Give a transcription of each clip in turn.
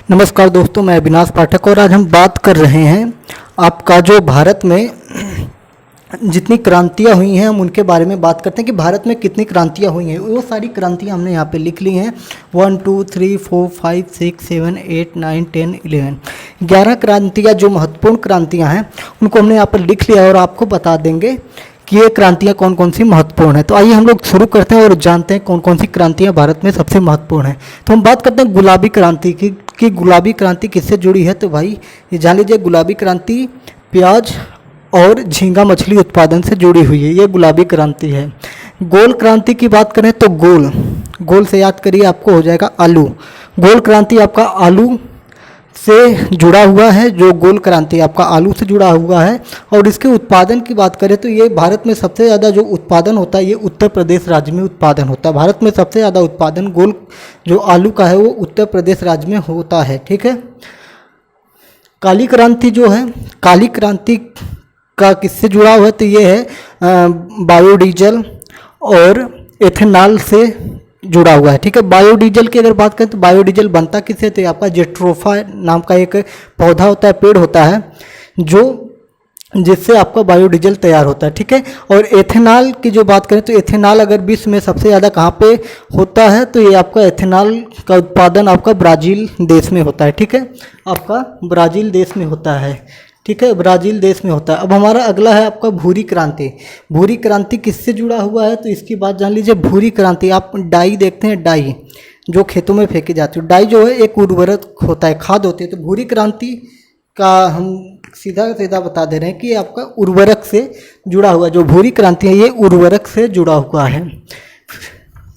नमस्कार दोस्तों, मैं अविनाश पाठक और आज हम बात कर रहे हैं आपका जो भारत में जितनी क्रांतियां हुई हैं हम उनके बारे में बात करते हैं कि भारत में कितनी क्रांतियां हुई हैं। वो सारी क्रांतियां हमने यहाँ पे लिख ली हैं 1 2 3 4 5 6 7 8 9 10 11 11 क्रांतियाँ जो महत्वपूर्ण क्रांतियाँ हैं उनको हमने यहाँ पर लिख लिया और आपको बता देंगे कि ये क्रांतियाँ कौन कौन सी महत्वपूर्ण है। तो आइए हम लोग शुरू करते हैं और जानते हैं कौन कौन सी क्रांतियाँ भारत में सबसे महत्वपूर्ण है। तो हम बात करते हैं गुलाबी क्रांति की कि गुलाबी क्रांति किससे जुड़ी है। तो भाई ये जान लीजिए, गुलाबी क्रांति प्याज और झींगा मछली उत्पादन से जुड़ी हुई है, ये गुलाबी क्रांति है। गोल क्रांति की बात करें तो गोल से याद करिए, आपको हो जाएगा आलू। गोल क्रांति आपका आलू से जुड़ा हुआ है, जो गोल क्रांति आपका आलू से जुड़ा हुआ है। और इसके उत्पादन की बात करें तो ये भारत में सबसे ज़्यादा जो उत्पादन होता है ये उत्तर प्रदेश राज्य में उत्पादन होता है। भारत में सबसे ज़्यादा उत्पादन गोल जो आलू का है वो उत्तर प्रदेश राज्य में होता है। ठीक है। काली क्रांति जो है, काली क्रांति का किससे जुड़ा हुआ है तो ये है बायोडीजल और एथेनॉल से जुड़ा हुआ है। ठीक है। बायोडीजल की अगर बात करें तो बायोडीजल बनता किससे, तो आपका जेट्रोफा नाम का एक पौधा होता है, पेड़ होता है, जो जिससे आपका बायोडीजल तैयार होता है। ठीक है। और एथेनॉल की जो बात करें तो एथेनॉल अगर विश्व में सबसे ज़्यादा कहाँ पे होता है तो ये आपका एथेनॉल का उत्पादन आपका ब्राज़ील देश में होता है। ठीक है। आपका ब्राज़ील देश में होता है। ठीक है, ब्राज़ील देश में होता है। अब हमारा अगला है आपका भूरी क्रांति। भूरी क्रांति किससे जुड़ा हुआ है तो इसकी बात जान लीजिए। भूरी क्रांति, आप डाई देखते हैं, डाई जो खेतों में फेंकी जाती है, डाई जो है एक उर्वरक होता है, खाद होती है। तो भूरी क्रांति का हम सीधा बता दे रहे हैं कि आपका उर्वरक से जुड़ा हुआ, जो भूरी क्रांति है ये उर्वरक से जुड़ा हुआ है।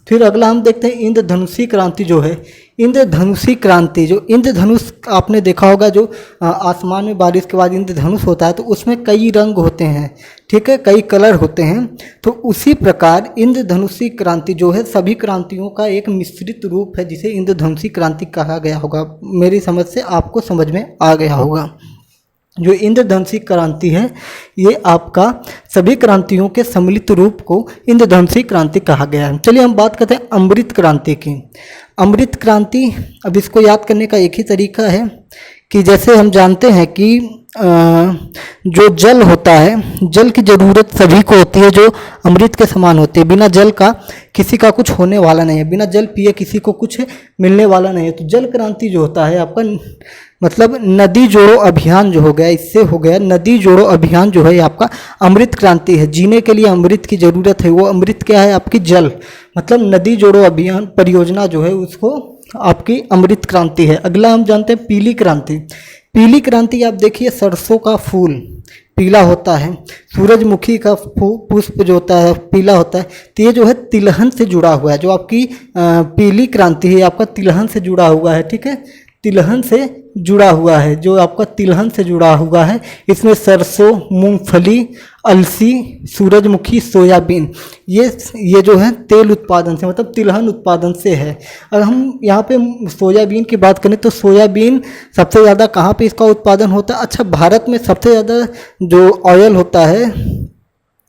फिर अगला हम देखते हैं इंद्रधनुषी क्रांति जो है। इंद्रधनुषी क्रांति, जो इंद्रधनुष आपने देखा होगा, जो आसमान में बारिश के बाद इंद्रधनुष होता है तो उसमें कई रंग होते हैं। ठीक है, कई कलर होते हैं। तो उसी प्रकार इंद्रधनुषी क्रांति जो है सभी क्रांतियों का एक मिश्रित रूप है, जिसे इंद्रधनुषी क्रांति कहा गया होगा। मेरी समझ से आपको समझ में आ गया होगा। जो इंद्रधनुषी क्रांति है ये आपका सभी क्रांतियों के सम्मिलित रूप को इंद्रधनुषी क्रांति कहा गया है। चलिए हम बात करते हैं अमृत क्रांति की। अमृत क्रांति, अब इसको याद करने का एक ही तरीका है कि जैसे हम जानते हैं कि जो जल होता है, जल की ज़रूरत सभी को होती है, जो अमृत के समान होती है। बिना जल का किसी का कुछ होने वाला नहीं है, बिना जल पिए किसी को कुछ मिलने वाला नहीं है। तो जल क्रांति जो होता है आपका, मतलब नदी जोड़ो अभियान जो हो गया, इससे हो गया नदी जोड़ो अभियान जो है आपका अमृत क्रांति है। जीने के लिए अमृत की ज़रूरत है, वो अमृत क्या है आपकी जल, मतलब नदी जोड़ो अभियान परियोजना जो है उसको आपकी अमृत क्रांति है। अगला हम जानते हैं पीली क्रांति। पीली क्रांति आप देखिए, सरसों का फूल पीला होता है, सूरजमुखी का पुष्प जो होता है पीला होता है। तो ये जो है तिलहन से जुड़ा हुआ है, जो आपकी पीली क्रांति है आपका तिलहन से जुड़ा हुआ है। ठीक है, तिलहन से जुड़ा हुआ है, जो आपका तिलहन से जुड़ा हुआ है। इसमें सरसों, मूंगफली, अलसी, सूरजमुखी, सोयाबीन, ये जो है तेल उत्पादन से, मतलब तिलहन उत्पादन से है। और हम यहाँ पे सोयाबीन की बात करें तो सोयाबीन सबसे ज़्यादा कहाँ पे इसका उत्पादन होता है। अच्छा, भारत में सबसे ज़्यादा जो ऑयल होता है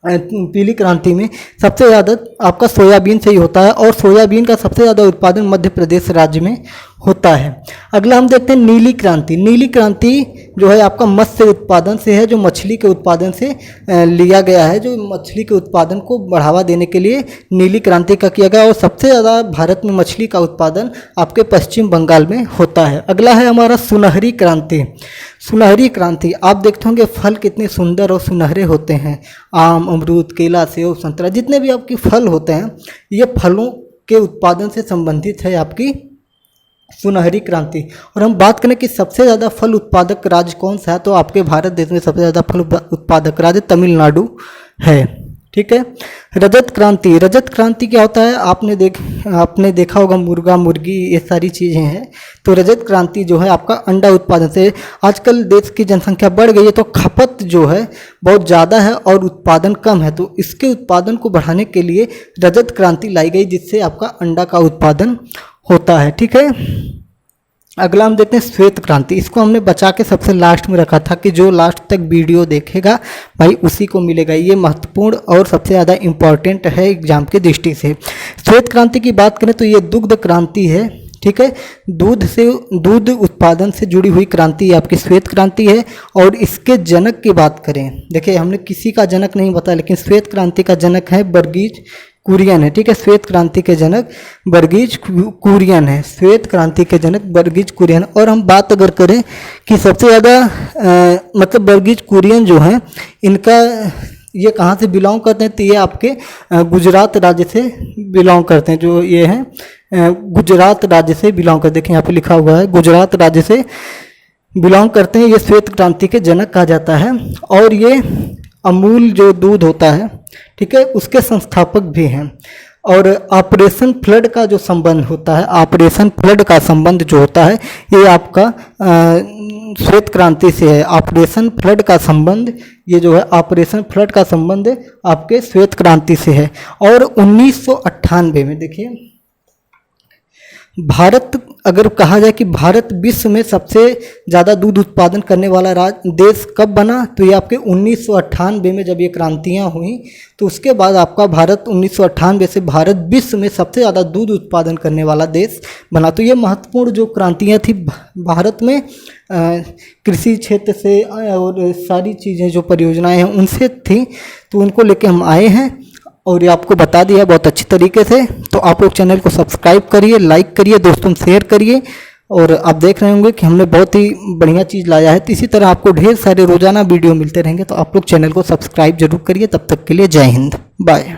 पीली क्रांति में सबसे ज़्यादा आपका सोयाबीन से ही होता है, और सोयाबीन का सबसे ज़्यादा उत्पादन मध्य प्रदेश राज्य में होता है। अगला हम देखते हैं नीली क्रांति। नीली क्रांति जो है आपका मत्स्य उत्पादन से है, जो मछली के उत्पादन से लिया गया है, जो मछली के उत्पादन को बढ़ावा देने के लिए नीली क्रांति का किया गया। और सबसे ज़्यादा भारत में मछली का उत्पादन आपके पश्चिम बंगाल में होता है। अगला है हमारा सुनहरी क्रांति। सुनहरी क्रांति, आप देखते होंगे फल कितने सुंदर और सुनहरे होते हैं। आम, अमरूद, केला, सेब, संतरा, जितने भी आपके फल होते हैं ये फलों के उत्पादन से संबंधित है आपकी सुनहरी क्रांति। और हम बात करें कि सबसे ज़्यादा फल उत्पादक राज्य कौन सा है तो आपके भारत देश में सबसे ज़्यादा फल उत्पादक राज्य तमिलनाडु है। ठीक है। रजत क्रांति। रजत क्रांति क्या होता है, आपने देखा होगा, मुर्गा मुर्गी ये सारी चीज़ें हैं। तो रजत क्रांति जो है आपका अंडा उत्पादन से, आजकल देश की जनसंख्या बढ़ गई है तो खपत जो है बहुत ज़्यादा है और उत्पादन कम है। तो इसके उत्पादन को बढ़ाने के लिए रजत क्रांति लाई गई, जिससे आपका अंडा का उत्पादन होता है। ठीक है। अगला हम देखते हैं श्वेत क्रांति। इसको हमने बचा के सबसे लास्ट में रखा था कि जो लास्ट तक वीडियो देखेगा भाई उसी को मिलेगा। ये महत्वपूर्ण और सबसे ज़्यादा इम्पॉर्टेंट है एग्जाम की दृष्टि से। श्वेत क्रांति की बात करें तो ये दुग्ध क्रांति है, ठीक है। दूध उत्पादन से जुड़ी हुई क्रांति आपकी श्वेत क्रांति है। और इसके जनक की बात करें, देखिए हमने किसी का जनक नहीं बताया, लेकिन श्वेत क्रांति का जनक है वर्गीज कुरियन है, ठीक है। श्वेत क्रांति के जनक वर्गीज कुरियन है, श्वेत क्रांति के जनक वर्गीज कुरियन। और हम बात अगर करें कि सबसे ज़्यादा मतलब वर्गीज कुरियन जो हैं, इनका ये कहाँ से बिलोंग करते हैं, तो ये आपके गुजरात राज्य से बिलोंग करते हैं। जो ये हैं गुजरात राज्य से बिलोंग करते हैं, देखिए यहाँ पे लिखा हुआ है गुजरात राज्य से बिलोंग करते हैं। ये श्वेत क्रांति के जनक कहा जाता है। और ये अमूल जो दूध होता है, ठीक है, उसके संस्थापक भी हैं। और ऑपरेशन फ्लड का जो संबंध होता है, ऑपरेशन फ्लड का संबंध जो होता है, ये आपका श्वेत क्रांति से है। ऑपरेशन फ्लड का संबंध, ये जो है ऑपरेशन फ्लड का संबंध आपके श्वेत क्रांति से है। और 1998 में देखिए, भारत अगर कहा जाए कि भारत विश्व में सबसे ज़्यादा दूध उत्पादन करने वाला देश कब बना, तो ये आपके 1998 में जब ये क्रांतियाँ हुई, तो उसके बाद आपका भारत 1998 से भारत विश्व में सबसे ज़्यादा दूध उत्पादन करने वाला देश बना। तो ये महत्वपूर्ण जो क्रांतियाँ थी भारत में, कृषि क्षेत्र से और सारी चीज़ें जो परियोजनाएं हैं उनसे थी, तो उनको लेके हम आए हैं और ये आपको बता दिया बहुत अच्छी तरीके से। तो आप लोग चैनल को सब्सक्राइब करिए, लाइक करिए, दोस्तों शेयर करिए। और आप देख रहे होंगे कि हमने बहुत ही बढ़िया चीज़ लाया है। तो इसी तरह आपको ढेर सारे रोजाना वीडियो मिलते रहेंगे, तो आप लोग चैनल को सब्सक्राइब जरूर करिए। तब तक के लिए जय हिंद, बाय।